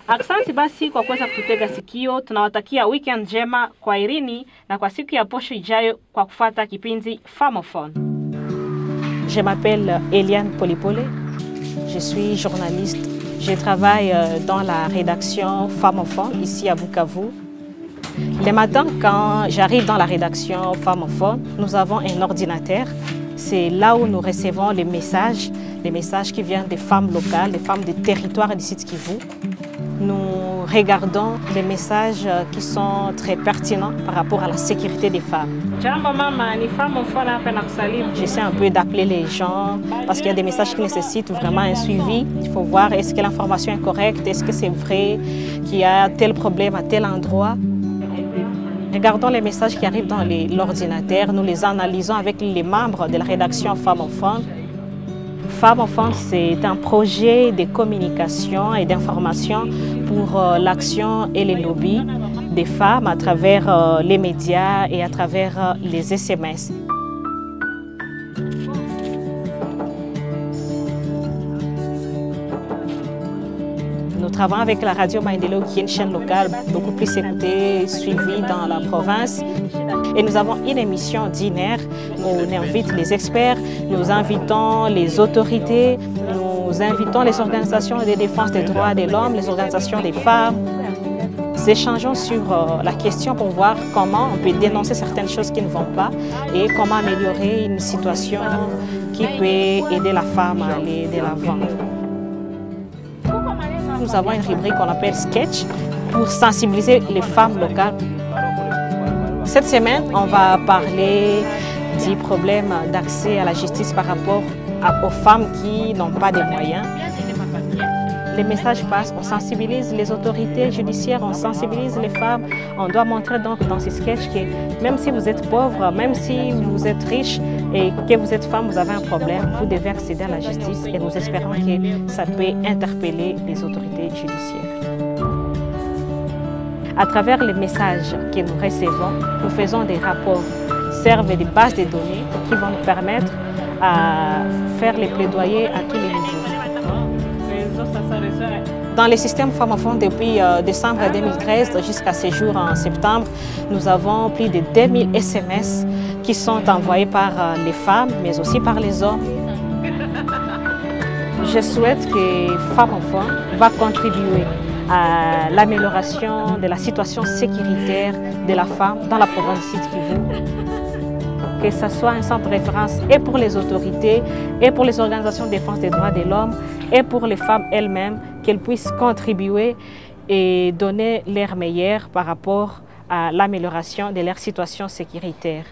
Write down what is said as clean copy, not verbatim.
Asante basi kwa kuweza kututega sikio. Tunawatakia weekend njema, kwaherini na kwa siku ya posho ijayo kwa kufuata kipindi Famophone. Je m'appelle Eliane Polipole. Je suis journaliste. Je travaille dans la rédaction Famophone ici à Bukavu. Les matins, quand j'arrive dans la rédaction Famophone, nous avons un ordinateur. C'est là où nous recevons les messages qui viennent des femmes locales, des femmes des territoires du Sud Kivu. Nous regardons les messages qui sont très pertinents par rapport à la sécurité des femmes. J'essaie un peu d'appeler les gens parce qu'il y a des messages qui nécessitent vraiment un suivi. Il faut voir est-ce que l'information est correcte, est-ce que c'est vrai qu'il y a tel problème à tel endroit. Regardons les messages qui arrivent dans l'ordinateur, nous les analysons avec les membres de la rédaction Famophone. Famophone, c'est un projet de communication et d'information pour l'action et les lobbies des femmes à travers les médias et à travers les SMS. Nous travaillons avec la radio Maendeleo qui est une chaîne locale beaucoup plus écoutée, suivie dans la province. Et nous avons une émission d'une heure. Nous invitons les experts, nous invitons les autorités, nous invitons les organisations de défense des droits de l'homme, les organisations des femmes. Nous échangeons sur la question pour voir comment on peut dénoncer certaines choses qui ne vont pas et comment améliorer une situation qui peut aider la femme à aller de l'avant. Nous avons une rubrique qu'on appelle Sketch pour sensibiliser les femmes locales. Cette semaine, on va parler du problème d'accès à la justice par rapport aux femmes qui n'ont pas de moyens. Les messages passent, on sensibilise les autorités judiciaires, on sensibilise les femmes. On doit montrer donc dans ces sketchs que même si vous êtes pauvre, même si vous êtes riche et que vous êtes femme, vous avez un problème, vous devez accéder à la justice et nous espérons que ça peut interpeller les autorités judiciaires. À travers les messages que nous recevons, nous faisons des rapports, servent des bases de données qui vont nous permettre à faire les plaidoyers à tous les niveaux. Dans les systèmes Famophone, depuis décembre 2013 jusqu'à ce jour en septembre, nous avons plus de 2000 SMS qui sont envoyés par les femmes, mais aussi par les hommes. Je souhaite que Famophone va contribuer à l'amélioration de la situation sécuritaire de la femme dans la province du Sud Kivu. Que ce soit un centre de référence et pour les autorités, et pour les organisations de défense des droits de l'homme, et pour les femmes elles-mêmes, qu'elles puissent contribuer et donner leur meilleur par rapport à l'amélioration de leur situation sécuritaire.